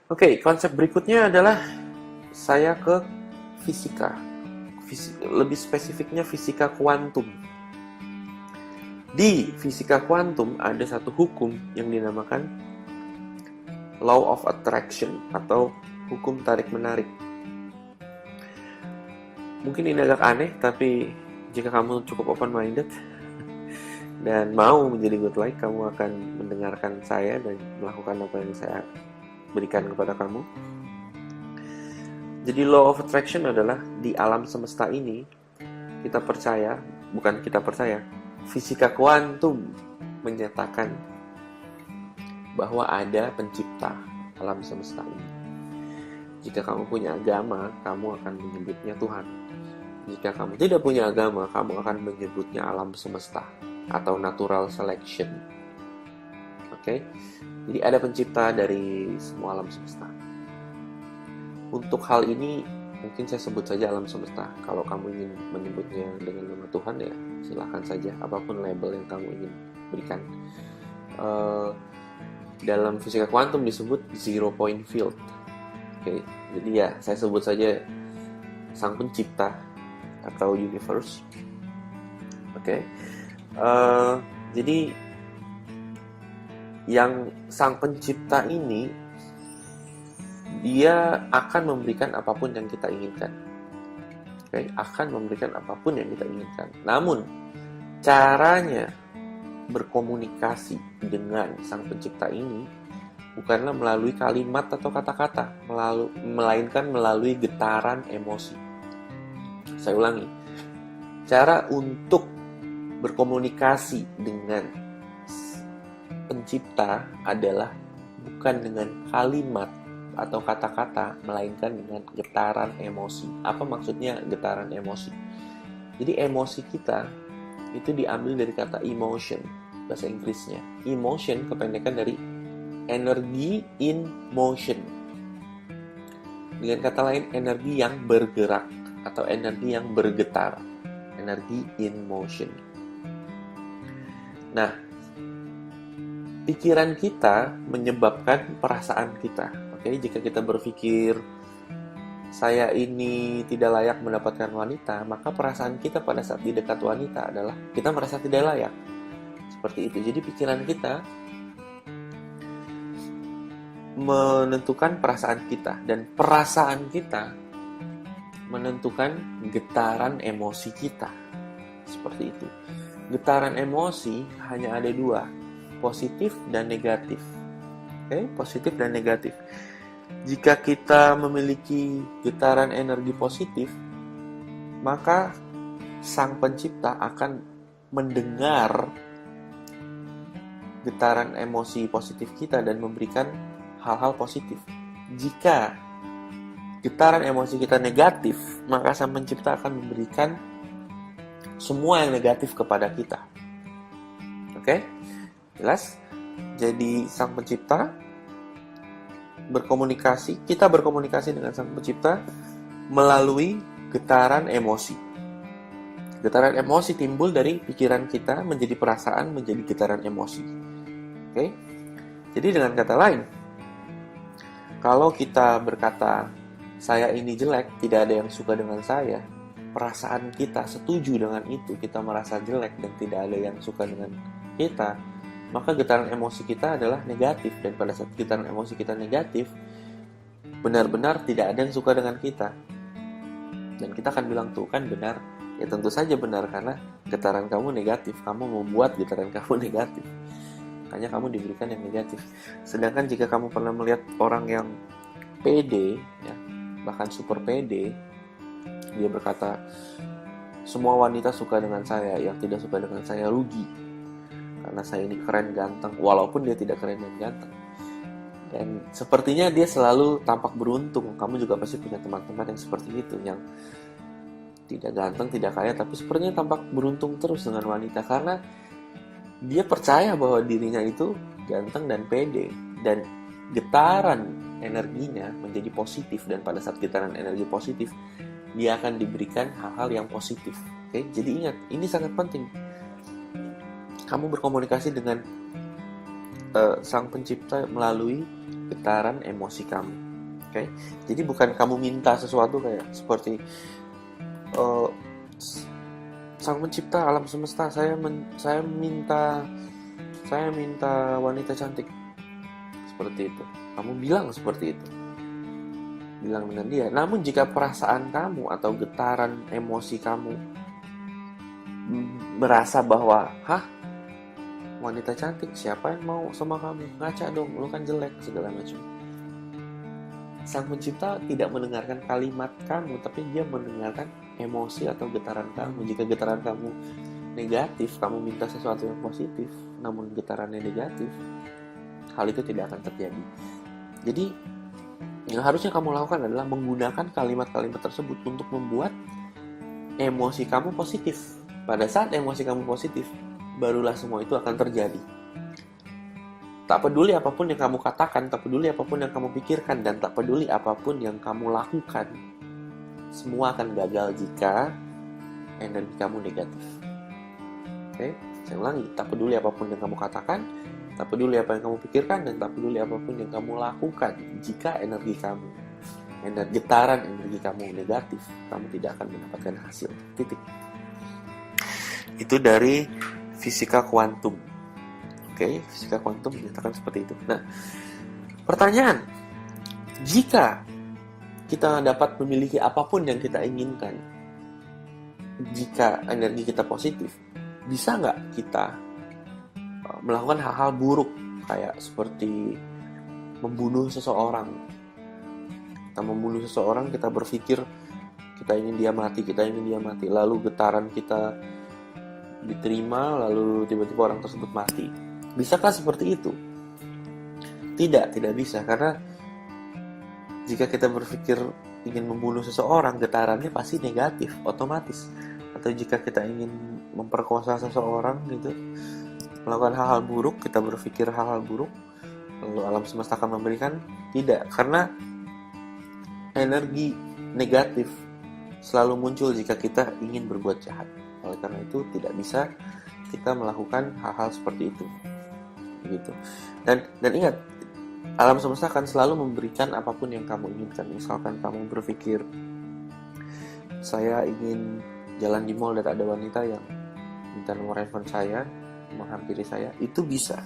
Oke, konsep berikutnya adalah saya ke fisika. Lebih spesifiknya fisika kuantum. Di fisika kuantum ada satu hukum yang dinamakan Law of Attraction atau hukum tarik-menarik. Mungkin ini agak aneh, tapi jika kamu cukup open-minded dan mau menjadi good light, kamu akan mendengarkan saya dan melakukan apa yang saya berikan kepada kamu. Jadi Law of Attraction adalah di alam semesta ini fisika kuantum menyatakan bahwa ada pencipta alam semesta ini. Jika kamu punya agama, kamu akan menyebutnya Tuhan. Jika kamu tidak punya agama, kamu akan menyebutnya alam semesta atau natural selection. Oke? Jadi ada pencipta dari semua alam semesta. Untuk hal ini mungkin saya sebut saja alam semesta. Kalau kamu ingin menyebutnya dengan nama Tuhan, ya silakan saja, apapun label yang kamu ingin berikan. Dalam fisika kuantum disebut zero point field. Oke, jadi ya saya sebut saja sang pencipta atau universe. Oke, jadi yang sang pencipta ini, dia akan memberikan apapun yang kita inginkan. Oke, akan memberikan apapun yang kita inginkan. Namun caranya berkomunikasi dengan sang pencipta ini bukanlah melalui kalimat atau kata-kata, melainkan melalui getaran emosi. Saya ulangi, cara untuk berkomunikasi dengan pencipta adalah bukan dengan kalimat atau kata-kata, melainkan dengan getaran emosi. Apa maksudnya getaran emosi? Jadi emosi kita itu diambil dari kata emotion, bahasa Inggrisnya. Emotion kependekan dari energy in motion. Dengan kata lain, energi yang bergerak atau energi yang bergetar. Energy in motion. Nah, pikiran kita menyebabkan perasaan kita. Oke, jika kita berpikir saya ini tidak layak mendapatkan wanita, maka perasaan kita pada saat di dekat wanita adalah kita merasa tidak layak. Seperti itu. Jadi pikiran kita menentukan perasaan kita, dan perasaan kita menentukan getaran emosi kita. Seperti itu. Getaran emosi hanya ada dua, positif dan negatif. Oke, positif dan negatif. Jika kita memiliki getaran energi positif, maka sang pencipta akan mendengar getaran emosi positif kita dan memberikan hal-hal positif. Jika getaran emosi kita negatif, maka sang pencipta akan memberikan semua yang negatif kepada kita. Oke? Jelas? Jadi sang pencipta kita berkomunikasi dengan sang pencipta melalui getaran emosi. Getaran emosi timbul dari pikiran kita menjadi perasaan, menjadi getaran emosi. Oke? Jadi dengan kata lain, kalau kita berkata saya ini jelek, tidak ada yang suka dengan saya, perasaan kita setuju dengan itu, kita merasa jelek dan tidak ada yang suka dengan kita, maka getaran emosi kita adalah negatif. Dan pada saat getaran emosi kita negatif, benar-benar tidak ada yang suka dengan kita. Dan kita akan bilang, tuh kan benar. Ya tentu saja benar, karena getaran kamu negatif, kamu membuat getaran kamu negatif. Makanya kamu diberikan yang negatif. Sedangkan jika kamu pernah melihat orang yang pede, ya, bahkan super pede, dia berkata, semua wanita suka dengan saya, yang tidak suka dengan saya rugi, karena saya ini keren ganteng, walaupun dia tidak keren dan ganteng. Dan sepertinya dia selalu tampak beruntung. Kamu juga pasti punya teman-teman yang seperti itu, yang tidak ganteng, tidak kaya, tapi sepertinya tampak beruntung terus dengan wanita, karena dia percaya bahwa dirinya itu ganteng dan pede, dan getaran energinya menjadi positif. Dan pada saat getaran energi positif, dia akan diberikan hal-hal yang positif. Oke? Jadi ingat, ini sangat penting. Kamu berkomunikasi dengan Sang Pencipta melalui getaran emosi kamu. Oke, jadi bukan kamu minta sesuatu kayak seperti eh, Sang Pencipta alam semesta, saya minta wanita cantik, seperti itu. Kamu bilang seperti itu, bilang dengan dia. Namun jika perasaan kamu atau getaran emosi kamu merasa bahwa, wanita cantik, siapa yang mau sama kamu? Ngaca dong, lu kan jelek, segala macam. Sang Pencipta tidak mendengarkan kalimat kamu, tapi dia mendengarkan emosi atau getaran kamu. Jika getaran kamu negatif, kamu minta sesuatu yang positif, namun getarannya negatif, hal itu tidak akan terjadi. Jadi, yang harusnya kamu lakukan adalah menggunakan kalimat-kalimat tersebut untuk membuat emosi kamu positif. Pada saat emosi kamu positif, barulah semua itu akan terjadi. Tak peduli apapun yang kamu katakan, tak peduli apapun yang kamu pikirkan, dan tak peduli apapun yang kamu lakukan, semua akan gagal jika energi kamu negatif. Oke, saya ulangi, tak peduli apapun yang kamu katakan, tak peduli apa yang kamu pikirkan, dan tak peduli apapun yang kamu lakukan, jika getaran energi kamu negatif, kamu tidak akan mendapatkan hasil. Titik. Itu dari fisika kuantum. Oke, fisika kuantum menyatakan seperti itu. Nah, pertanyaan, jika kita dapat memiliki apapun yang kita inginkan, jika energi kita positif, bisa nggak kita melakukan hal-hal buruk, kayak seperti membunuh seseorang? Kita membunuh seseorang, kita berpikir kita ingin dia mati, lalu getaran kita diterima, lalu tiba-tiba orang tersebut mati. Bisakah seperti itu? Tidak bisa, karena jika kita berpikir ingin membunuh seseorang, getarannya pasti negatif, otomatis. Atau jika kita ingin memperkosa seseorang gitu, melakukan hal-hal buruk, kita berpikir hal-hal buruk, lalu alam semesta akan memberikan? Tidak, karena energi negatif selalu muncul jika kita ingin berbuat jahat. Oleh karena itu tidak bisa kita melakukan hal-hal seperti itu. Begitu. Dan ingat, alam semesta akan selalu memberikan apapun yang kamu inginkan. Misalkan kamu berpikir, saya ingin jalan di mall dan ada wanita yang minta nomor handphone saya, menghampiri saya, itu bisa.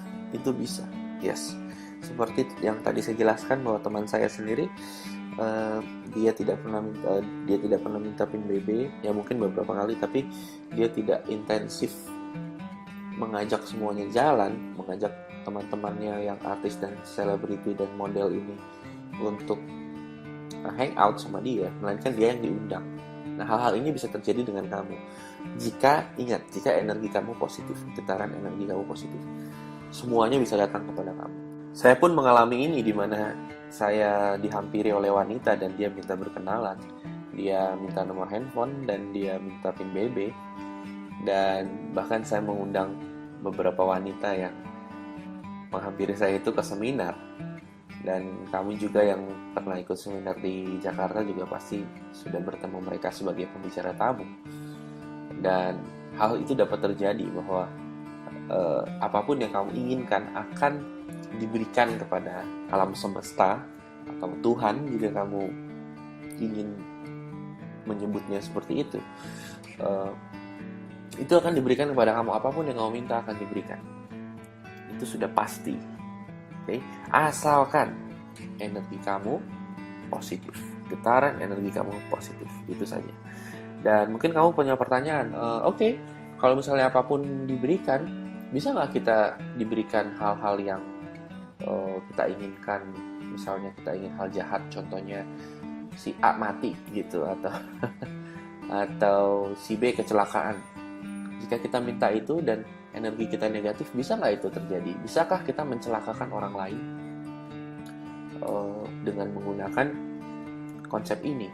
Yes. Seperti yang tadi saya jelaskan, bahwa teman saya sendiri dia tidak pernah minta PIN BB, ya mungkin beberapa kali, tapi dia tidak intensif mengajak semuanya jalan, mengajak teman-temannya yang artis dan selebriti dan model ini untuk hangout sama dia, melainkan dia yang diundang. Nah, hal-hal ini bisa terjadi dengan kamu jika energi kamu positif, getaran energi kamu positif, semuanya bisa datang kepada kamu. Saya pun mengalami ini, di mana saya dihampiri oleh wanita dan dia minta berkenalan, dia minta nomor handphone dan dia minta PIN BB, dan bahkan saya mengundang beberapa wanita yang menghampiri saya itu ke seminar. Dan kamu juga yang pernah ikut seminar di Jakarta juga pasti sudah bertemu mereka sebagai pembicara tamu. Dan hal itu dapat terjadi, bahwa apapun yang kamu inginkan akan diberikan kepada alam semesta atau Tuhan, jika kamu ingin menyebutnya seperti itu. Itu akan diberikan kepada kamu, apapun yang kamu minta akan diberikan. Itu sudah pasti. Okay? Asalkan energi kamu positif, getaran energi kamu positif, itu saja. Dan mungkin kamu punya pertanyaan, oke, kalau misalnya apapun diberikan, bisa nggak kita diberikan hal-hal yang kita inginkan? Misalnya kita ingin hal jahat, contohnya si A mati gitu, atau si B kecelakaan. Jika kita minta itu dan energi kita negatif, bisa nggak itu terjadi? Bisakah kita mencelakakan orang lain dengan menggunakan konsep ini?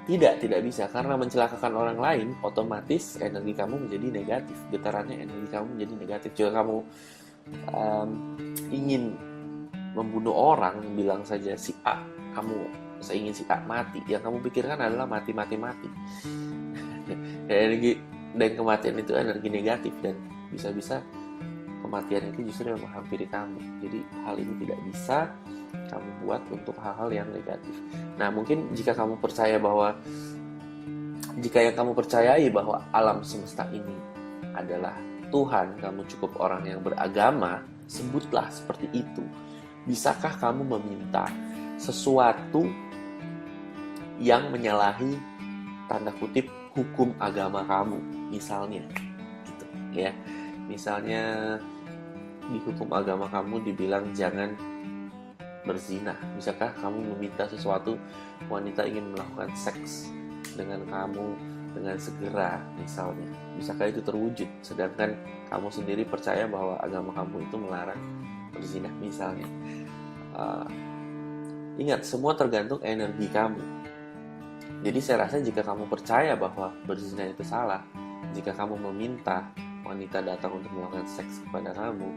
Tidak bisa, karena mencelakakan orang lain otomatis energi kamu menjadi negatif, getarannya energi kamu menjadi negatif. Jika kamu ingin membunuh orang, bilang saja si A, saya ingin si A mati, yang kamu pikirkan adalah mati. Energi dan kematian itu energi negatif, dan bisa-bisa kematian itu justru yang menghampiri kamu. Jadi hal ini tidak bisa kamu buat untuk hal-hal yang negatif. Nah, mungkin jika yang kamu percayai bahwa alam semesta ini adalah Tuhan, kamu cukup orang yang beragama, sebutlah seperti itu. Bisakah kamu meminta sesuatu yang menyalahi tanda kutip hukum agama kamu, misalnya gitu ya. Misalnya di hukum agama kamu dibilang jangan berzina. Bisakah kamu meminta sesuatu, wanita ingin melakukan seks dengan kamu dengan segera misalnya? Bisakah itu terwujud sedangkan kamu sendiri percaya bahwa agama kamu itu melarang berzina misalnya? Ingat, semua tergantung energi kamu. Jadi saya rasa jika kamu percaya bahwa berzina itu salah, jika kamu meminta wanita datang untuk melakukan seks kepada kamu,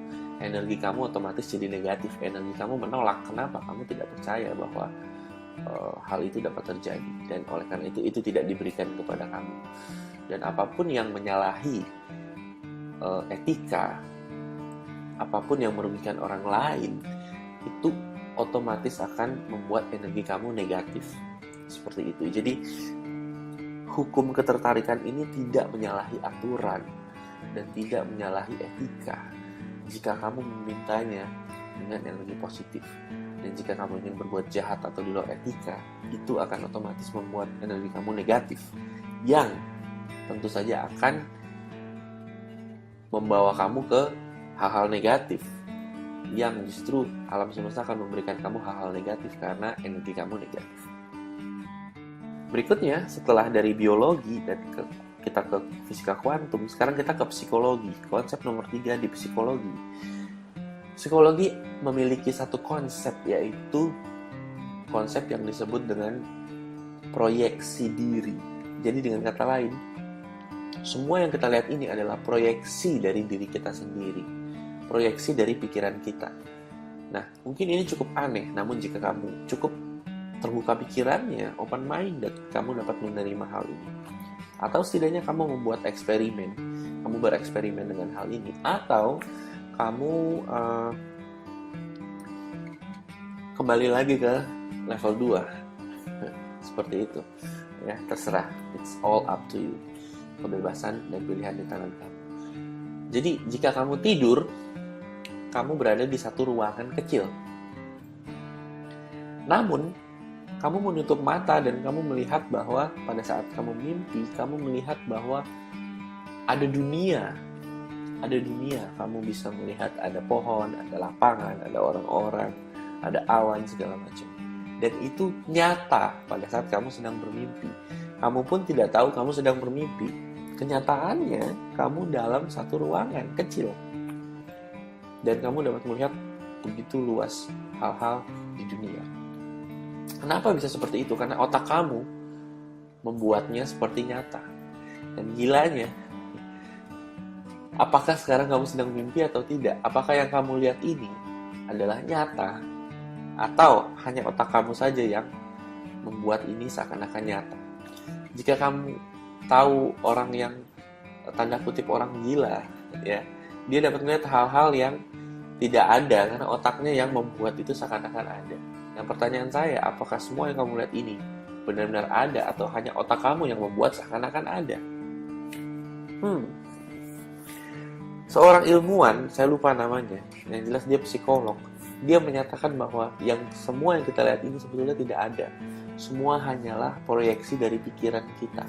energi kamu otomatis jadi negatif. Energi kamu menolak. Kenapa? Kamu tidak percaya bahwa hal itu dapat terjadi, dan oleh karena itu tidak diberikan kepada kamu. Dan apapun yang menyalahi etika, apapun yang merugikan orang lain, itu otomatis akan membuat energi kamu negatif. Seperti itu. Jadi hukum ketertarikan ini tidak menyalahi aturan dan tidak menyalahi etika jika kamu memintanya dengan energi positif. Dan jika kamu ingin berbuat jahat atau di luar etika, itu akan otomatis membuat energi kamu negatif, yang tentu saja akan membawa kamu ke hal-hal negatif, yang justru alam semesta akan memberikan kamu hal-hal negatif karena energi kamu negatif. Berikutnya, setelah dari biologi dan kita ke fisika kuantum, sekarang kita ke psikologi. Konsep nomor 3 di psikologi. Psikologi memiliki satu konsep, yaitu konsep yang disebut dengan proyeksi diri. Jadi dengan kata lain, semua yang kita lihat ini adalah proyeksi dari diri kita sendiri, proyeksi dari pikiran kita. Nah, mungkin ini cukup aneh, namun jika kamu cukup terbuka pikirannya, open minded, kamu dapat menerima hal ini. Atau setidaknya kamu membuat eksperimen, kamu bereksperimen dengan hal ini, atau kamu kembali lagi ke level 2 seperti itu ya, terserah, it's all up to you. Kebebasan dan pilihan di tangan kamu. Jadi jika kamu tidur, kamu berada di satu ruangan kecil, namun kamu menutup mata dan kamu melihat bahwa pada saat kamu mimpi, kamu melihat bahwa ada dunia. Kamu bisa melihat ada pohon, ada lapangan, ada orang-orang, ada awan, segala macam. Dan itu nyata pada saat kamu sedang bermimpi. Kamu pun tidak tahu kamu sedang bermimpi. Kenyataannya, kamu dalam satu ruangan kecil. Dan kamu dapat melihat begitu luas hal-hal di dunia. Kenapa bisa seperti itu? Karena otak kamu membuatnya seperti nyata. Dan gilanya, apakah sekarang kamu sedang mimpi atau tidak? Apakah yang kamu lihat ini adalah nyata? Atau hanya otak kamu saja yang membuat ini seakan-akan nyata? Jika kamu tahu orang yang tanda kutip orang gila, ya, dia dapat melihat hal-hal yang tidak ada karena otaknya yang membuat itu seakan-akan ada. Yang pertanyaan saya, apakah semua yang kamu lihat ini benar-benar ada atau hanya otak kamu yang membuat seakan-akan ada? Seorang ilmuwan, saya lupa namanya, yang jelas dia psikolog, dia menyatakan bahwa semua yang kita lihat ini sebetulnya tidak ada. Semua hanyalah proyeksi dari pikiran kita.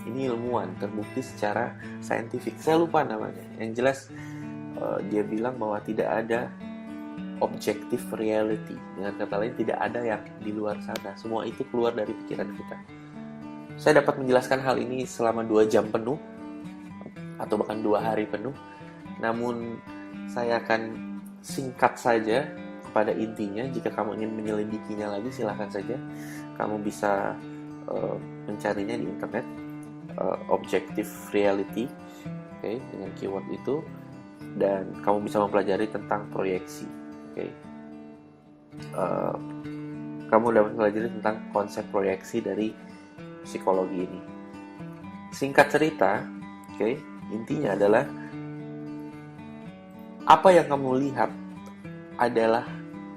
Ini ilmuwan, terbukti secara saintifik. Saya lupa namanya. Yang jelas dia bilang bahwa tidak ada objective reality. Dengan kata lain, tidak ada yang di luar sana. Semua itu keluar dari pikiran kita. Saya dapat menjelaskan hal ini selama 2 jam penuh, atau bahkan 2 hari penuh. Namun, saya akan singkat saja kepada intinya. Jika kamu ingin menyelidikinya lagi, silahkan saja. Kamu bisa mencarinya di internet. Objective reality, dengan keyword itu. Dan kamu bisa mempelajari tentang proyeksi. Kamu dapat mempelajari tentang konsep proyeksi dari psikologi ini. Singkat cerita, Intinya adalah apa yang kamu lihat adalah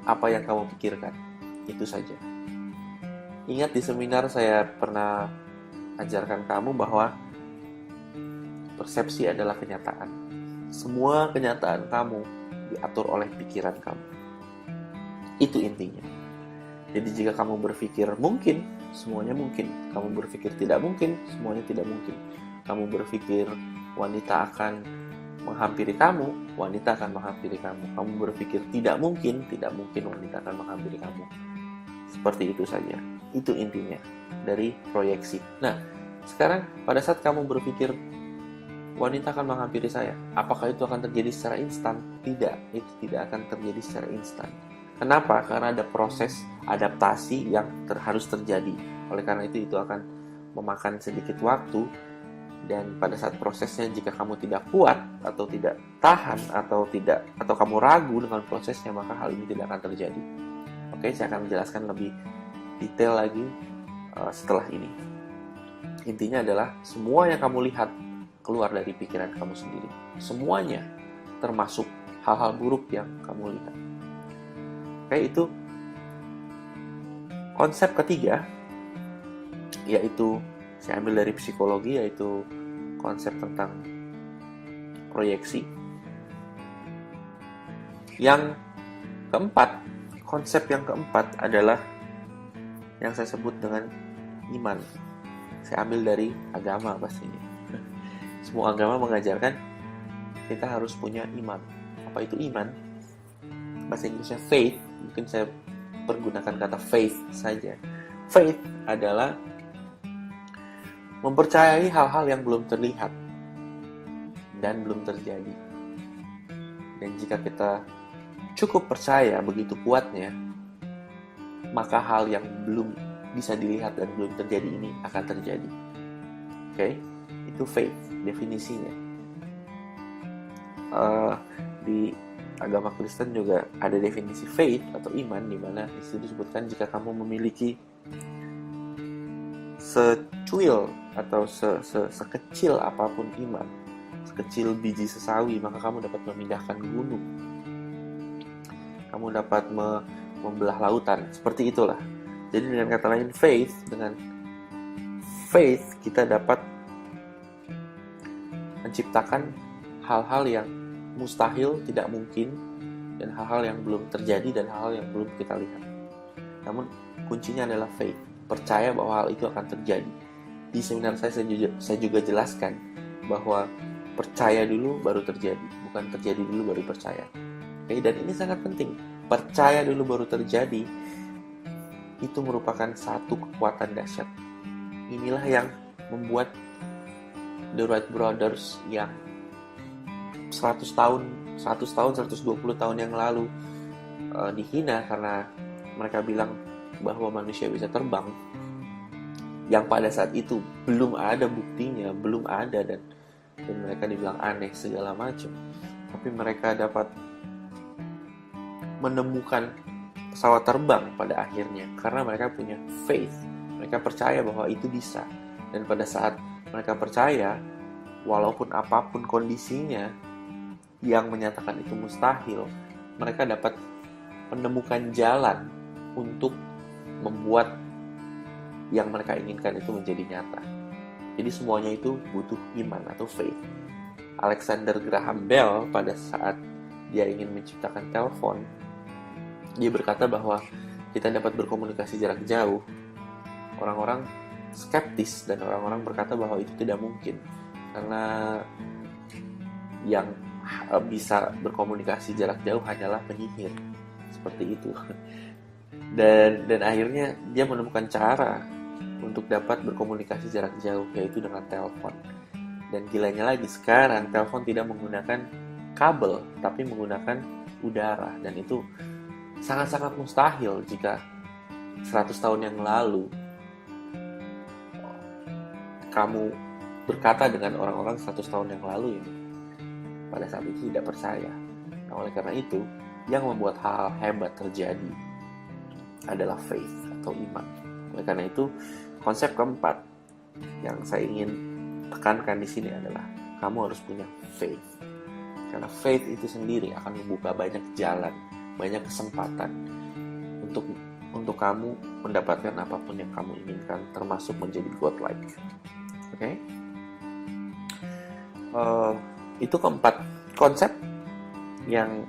apa yang kamu pikirkan. Itu saja. Ingat di seminar saya pernah ajarkan kamu bahwa persepsi adalah kenyataan. Semua kenyataan kamu diatur oleh pikiran kamu. Itu intinya. Jadi jika kamu berpikir mungkin, semuanya mungkin. Kamu berpikir tidak mungkin, semuanya tidak mungkin. Kamu berpikir wanita akan menghampiri kamu, wanita akan menghampiri kamu. Kamu berpikir tidak mungkin wanita akan menghampiri kamu. Seperti itu saja. Itu intinya dari proyeksi. Nah, sekarang pada saat kamu berpikir wanita akan menghampiri saya, apakah itu akan terjadi secara instan? Tidak, itu tidak akan terjadi secara instan. Kenapa? Karena ada proses adaptasi yang harus terjadi. Oleh karena itu akan memakan sedikit waktu, dan pada saat prosesnya jika kamu tidak kuat atau tidak tahan atau kamu ragu dengan prosesnya, maka hal ini tidak akan terjadi. Oke, saya akan menjelaskan lebih detail lagi setelah ini. Intinya adalah semua yang kamu lihat keluar dari pikiran kamu sendiri. Semuanya, termasuk hal-hal buruk yang kamu lihat. Oke, itu konsep ketiga, yaitu saya ambil dari psikologi, yaitu konsep tentang proyeksi. Yang keempat, konsep yang keempat adalah yang saya sebut dengan iman. Saya ambil dari agama pastinya. Semua agama mengajarkan kita harus punya iman. Apa itu iman? Bahasa Inggrisnya faith. Mungkin saya pergunakan kata faith saja. Faith adalah mempercayai hal-hal yang belum terlihat dan belum terjadi. Dan jika kita cukup percaya begitu kuatnya, maka hal yang belum bisa dilihat dan belum terjadi ini akan terjadi. Oke, itu faith definisinya. Di agama Kristen juga ada definisi faith atau iman, di mana itu disebutkan jika kamu memiliki secuil atau sekecil apapun iman, sekecil biji sesawi, maka kamu dapat memindahkan gunung. Kamu dapat membelah lautan. Seperti itulah. Jadi dengan kata lain, dengan faith kita dapat menciptakan hal-hal yang mustahil, tidak mungkin, dan hal-hal yang belum terjadi dan hal-hal yang belum kita lihat. Namun kuncinya adalah faith, percaya bahwa hal itu akan terjadi. Di seminar saya juga jelaskan bahwa percaya dulu baru terjadi, bukan terjadi dulu baru percaya. Oke, dan ini sangat penting. Percaya dulu baru terjadi itu merupakan satu kekuatan dahsyat. Inilah yang membuat The Wright Brothers yang 100 tahun, 120 tahun yang lalu dihina karena mereka bilang bahwa manusia bisa terbang, yang pada saat itu belum ada buktinya, belum ada, dan mereka dibilang aneh segala macam. Tapi mereka dapat menemukan pesawat terbang pada akhirnya karena mereka punya faith. Mereka percaya bahwa itu bisa. Dan pada saat mereka percaya, walaupun apapun kondisinya yang menyatakan itu mustahil, mereka dapat menemukan jalan untuk membuat yang mereka inginkan itu menjadi nyata. Jadi semuanya itu butuh iman atau faith. Alexander Graham Bell pada saat dia ingin menciptakan telepon, dia berkata bahwa kita dapat berkomunikasi jarak jauh. Orang-orang skeptis dan orang-orang berkata bahwa itu tidak mungkin karena yang bisa berkomunikasi jarak jauh hanyalah penyihir, seperti itu. Dan akhirnya dia menemukan cara untuk dapat berkomunikasi jarak jauh, yaitu dengan telepon. Dan gilanya lagi, sekarang telepon tidak menggunakan kabel tapi menggunakan udara, dan itu sangat-sangat mustahil jika 100 tahun yang lalu kamu berkata dengan orang-orang 100 tahun yang lalu ini pada saat itu tidak percaya. Nah, oleh karena itu yang membuat hal hebat terjadi adalah faith atau iman. Oleh karena itu konsep keempat yang saya ingin tekankan di sini adalah kamu harus punya faith. Karena faith itu sendiri akan membuka banyak jalan, banyak kesempatan untuk kamu mendapatkan apapun yang kamu inginkan, termasuk menjadi godlike. Oke? Itu keempat konsep yang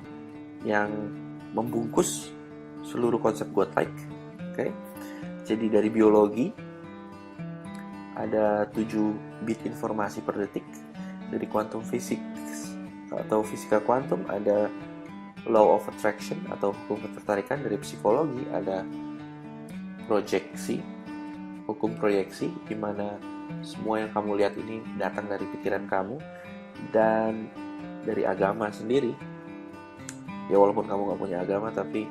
membungkus seluruh konsep godlike. Oke? Jadi dari biologi ada 7 bit informasi per detik. Dari quantum physics atau fisika kuantum ada law of attraction atau hukum ketertarikan. Dari psikologi ada proyeksi, hukum proyeksi, di mana semua yang kamu lihat ini datang dari pikiran kamu. Dan dari agama sendiri, ya walaupun kamu gak punya agama, tapi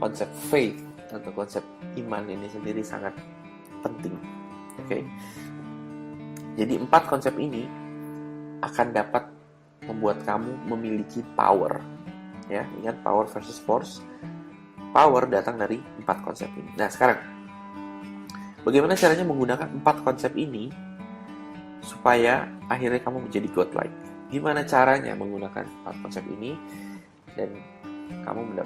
konsep faith atau konsep iman ini sendiri sangat penting. Oke. Jadi 4 konsep ini akan dapat membuat kamu memiliki power. Ya, ingat power versus force. Power datang dari 4 konsep ini. Nah, sekarang bagaimana caranya menggunakan 4 konsep ini supaya akhirnya kamu menjadi godlike? Gimana caranya menggunakan 4 konsep ini dan kamu